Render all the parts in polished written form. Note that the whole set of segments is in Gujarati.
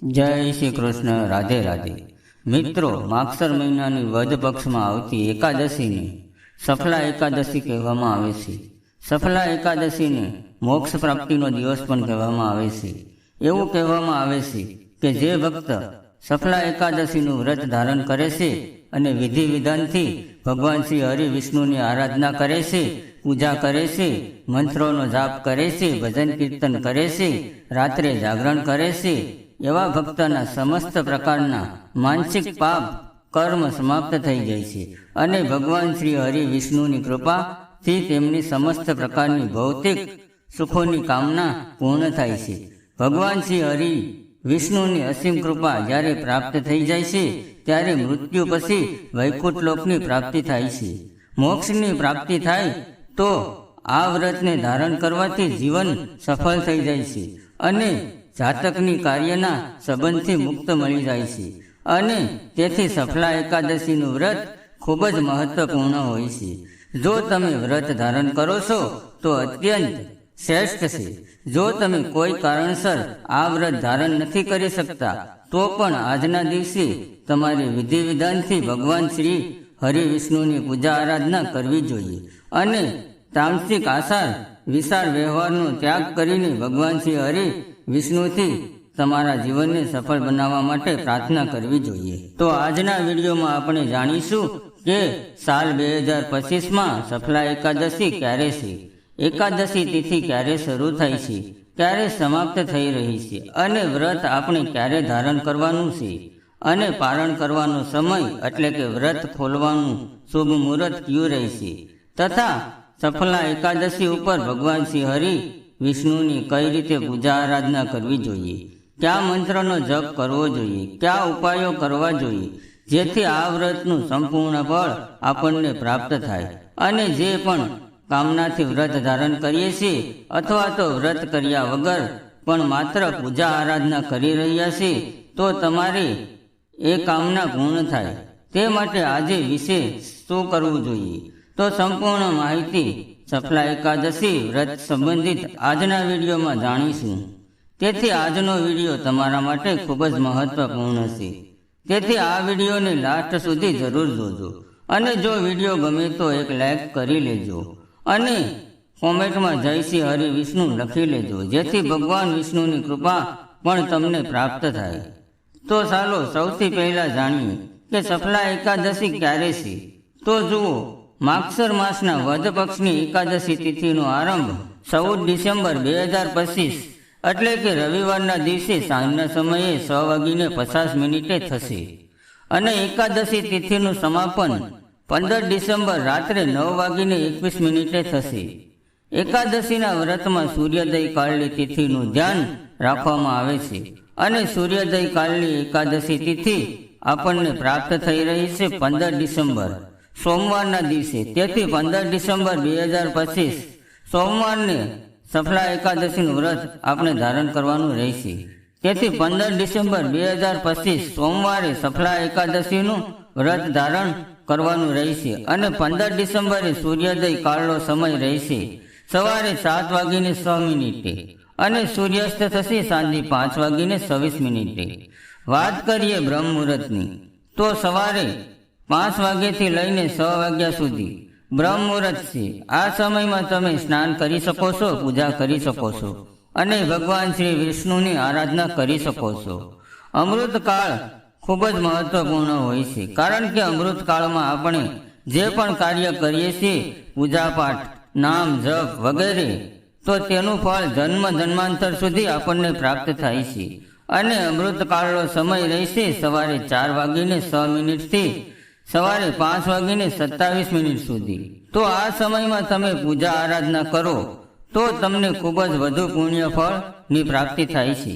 જય શ્રી કૃષ્ણ. રાધે રાધે. મિત્રો, માગસર મહિનાની વદ પક્ષમાં આવતી એકાદશીને સફલા એકાદશી કહેવામાં આવે છે. સફલા એકાદશીને મોક્ષ પ્રાપ્તિનો દિવસ પણ કહેવામાં આવે છે. એવું કહેવામાં આવે છે કે જે ભક્ત સફલા એકાદશીનું વ્રત ધારણ કરે છે અને વિધિ વિધાનથી ભગવાન શ્રી હરિ વિષ્ણુની આરાધના કરે છે, પૂજા કરે છે, મંત્રોનો જાપ કરે છે, ભજન કીર્તન કરે છે, રાત્રે જાગરણ કરે છે, એવા ભક્તના સમસ્ત પ્રકારના માનસિક પાપ કર્મ સમાપ્ત થઈ જાય છે અને ભગવાન શ્રી હરિ વિષ્ણુની કૃપાથી તેમની સમસ્ત પ્રકારની ભૌતિક સુખોની કામના પૂર્ણ થાય છે. ભગવાન શ્રી હરિ વિષ્ણુની અસીમ કૃપા જ્યારે પ્રાપ્ત થઈ જાય છે ત્યારે મૃત્યુ પછી વૈકુંઠ લોકની પ્રાપ્તિ થાય છે. મોક્ષની પ્રાપ્તિ થાય તો આ વ્રતને ધારણ કરવાથી જીવન સફળ થઈ જાય છે અને જાતકની કાર્યના સંબંધથી મુક્ત મળી જાય છે અને તેથી સફલા એકાદશીનું વ્રત ખૂબ જ મહત્વપૂર્ણ હોય છે. જો તમે વ્રત ધારણ કરો છો તો અત્યંત શ્રેષ્ઠ છે. જો તમે કોઈ કારણસર આ વ્રત ધારણ નથી કરી શકતા તો પણ આજના દિવસે તમારે વિધિ વિધાનથી ભગવાન શ્રી હરિ વિષ્ણુની પૂજા આરાધના કરવી જોઈએ અને તામસિક આસાર વિશાળ વ્યવહારનો ત્યાગ કરીને ભગવાન શ્રી હરિ વિષ્ણુથી તમારા જીવનને સફળ બનાવવા માટે પ્રાર્થના કરવી જોઈએ. તો આજના વિડીયોમાં આપણે જાણીશું કે સાલ 2025માં સફલા એકાદશી ક્યારે છે, એકાદશી તિથિ ક્યારે શરૂ થાય છે, ક્યારે સમાપ્ત થઈ રહી છે અને વ્રત આપણે ક્યારે ધારણ કરવાનું છે અને પારણ કરવાનો સમય એટલે કે વ્રત ખોલવાનું શુભ મુહૂર્ત કયું રહેશે તથા સફલા એકાદશી ઉપર ભગવાન શ્રી હરિ વિષ્ણુની કઈ રીતે પૂજા આરાધના કરવી જોઈએ, કયા મંત્રનો જપ કરવો જોઈએ, કયા ઉપાયો કરવા જોઈએ જેથી આ વ્રતનું સંપૂર્ણ ફળ આપણને પ્રાપ્ત થાય અને જે પણ કામનાથી વ્રત ધારણ કરીએ છીએ અથવા તો વ્રત કર્યા વગર પણ માત્ર પૂજા આરાધના કરી રહ્યા છીએ તો તમારી એ કામના પૂર્ણ થાય તે માટે આજે વિશે શું કરવું જોઈએ તો સંપૂર્ણ માહિતી સફલા એકાદશી વ્રત સંબંધિત આજના વિડીયોમાં જાણીશું. તેથી આજનો વિડીયો તમારા માટે ખૂબ જ મહત્વપૂર્ણ છે. તેથી આ વિડીયોને લાસ્ટ સુધી જરૂર જોજો અને જો વિડીયો ગમે તો એક લાઈક કરી લેજો અને કોમેન્ટમાં જય શ્રી હરિ વિષ્ણુ લખી લેજો જેથી ભગવાન વિષ્ણુની કૃપા પણ તમને પ્રાપ્ત થાય. તો ચાલો સૌથી પહેલા જાણીએ કે સફલા એકાદશી ક્યારે છે. તો જુઓ, માગસર માસના વદ પક્ષની એકાદશી તિથિનો આરંભ 14 ડિસેમ્બર 2025 એટલે કે રવિવારના દિવસે સાંજના સમયે 6:50 થશે અને એકાદશી તિથિનું સમાપન 15 ડિસેમ્બર રાત્રે 9:21 થશે. એકાદશીના વ્રતમાં સૂર્યોદય કાળની તિથિનું ધ્યાન રાખવામાં આવે છે અને સૂર્યોદય કાળની એકાદશી તિથિ આપણને પ્રાપ્ત થઈ રહી છે 15 ડિસેમ્બર સોમવારના દિવસે. તેથી 15 ડિસેમ્બર 2025 સોમવારને સફલા એકાદશીનું વ્રત આપણે ધારણ કરવાનું રહેશે. તેથી 15 ડિસેમ્બર 2025 સોમવારે સફલા એકાદશીનું વ્રત ધારણ કરવાનું રહેશે અને 15 ડિસેમ્બરે સૂર્યોદય કાળનો સમય રહેશે સવારે 7:06 અને સૂર્યાસ્ત થશે સાંજે 5:26. વાત કરીએ બ્રહ્મ મુહૂર્તની તો સવારે 5 વાગ્યાથી લઈને 6 વાગ્યા સુધી બ્રહ્મ મુહૂર્ત છે. આ સમયમાં તમે સ્નાન કરી શકો છો, પૂજા કરી શકો છો અને ભગવાન શ્રી વિષ્ણુની આરાધના કરી શકો છો. અમૃતકાળ ખૂબ જ મહત્વપૂર્ણ હોય છે કારણ કે અમૃતકાળમાં આપણે જે પણ કાર્ય કરીએ છીએ, પૂજાપાઠ, નામ જપ વગેરે, તો તેનું ફળ જન્મ જન્માંતર સુધી આપણને પ્રાપ્ત થાય છે અને અમૃતકાળનો સમય રહેશે સવારે 4:06 થી સવારે 5:27 સુધી. તો આ સમયમાં તમે પૂજા આરાધના કરો તો તમને ખૂબ જ વધુ પુણ્ય ફળની પ્રાપ્તિ થાય છે.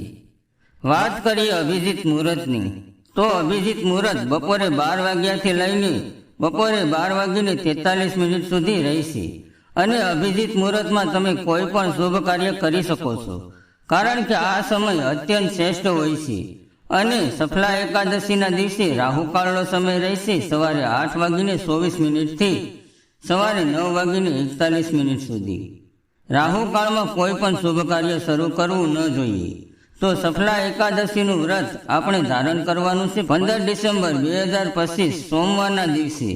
વાત કરીએ અભિજીત મુહૂર્તની તો અભિજીત મુહૂર્ત બપોરે 12 વાગ્યાથી લઈને બપોરે 12:43 સુધી રહેશે અને અભિજીત મુહૂર્તમાં તમે કોઈ પણ શુભ કાર્ય કરી શકો છો કારણ કે આ સમય અત્યંત શ્રેષ્ઠ હોય છે અને સફલા એકાદશીના દિવસે રાહુકાળનો સમય રહેશે સવારે 8:24 થી સવારે 9:41 સુધી. રાહુકાળમાં કોઈ પણ શુભ કાર્ય શરૂ કરવું ન જોઈએ. તો સફલા એકાદશીનું વ્રત આપણે ધારણ કરવાનું છે 15 ડિસેમ્બર 2025 સોમવારના દિવસે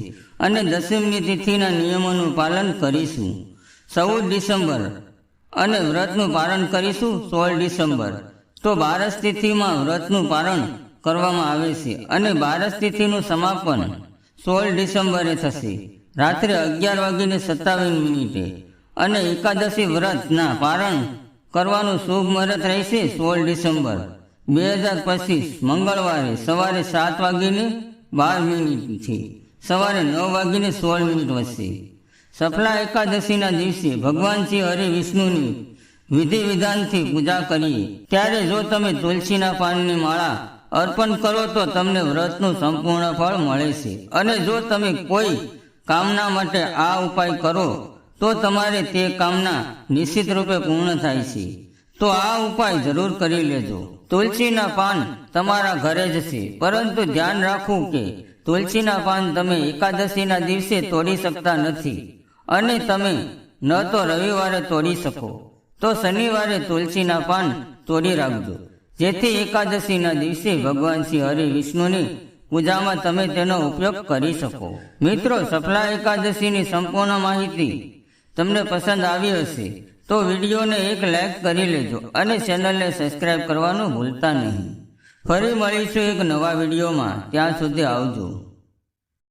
અને દશમી તિથિના નિયમોનું પાલન કરીશું 14 ડિસેમ્બર અને વ્રતનું પારણ કરીશું 16 ડિસેમ્બર. તો બારસ તિથિમાં વ્રતનું પારણ કરવામાં આવે છે અને બારસ તિથિનું સમાપન 16 ડિસેમ્બરે થશે રાત્રે 11:57 અને એકાદશી વ્રતના પારણ કરવાનું શુભ મુહૂર્ત રહેશે 16 ડિસેમ્બર 2025 મંગળવારે સવારે 7:12 થી સવારે 9:16 વચ્ચે. સફલા એકાદશીના દિવસે ભગવાન શ્રી હરિ વિષ્ણુની વિધિ વિધાનથી પૂજા કરીએ. ત્યારે જો તમે તુલસીના પાનની માળા અર્પણ કરો તો તમને વ્રતનું સંપૂર્ણ ફળ મળે છે અને જો તમે કોઈ કામના માટે આ ઉપાય કરો તો તમારે તે કામના નિશ્ચિત રૂપે પૂર્ણ થાય છે. તો આ ઉપાય જરૂર કરી લેજો. તુલસીના પાન તમારા ઘરે જ છે, પરંતુ ધ્યાન રાખવું કે તુલસીના પાન તમે એકાદશીના દિવસે તોડી શકતા નથી અને તમે ન તો રવિવારે તોડી શકો તો શનિવારે તુલસીના પાન તોડી રાખજો, જેથી એકાદશીના દિવસે ભગવાન શ્રી હરિ વિષ્ણુની પૂજામાં તમે તેનો ઉપયોગ કરી શકો. મિત્રો, સફલા એકાદશીની સંપૂર્ણ માહિતી તમને પસંદ આવી હશે તો વિડીયોને એક લાઈક કરી લેજો અને ચેનલને સબસ્ક્રાઈબ કરવાનું ભૂલતા નહીં. ફરી મળીશું એક નવા વિડીયોમાં. ત્યાં સુધી આવજો.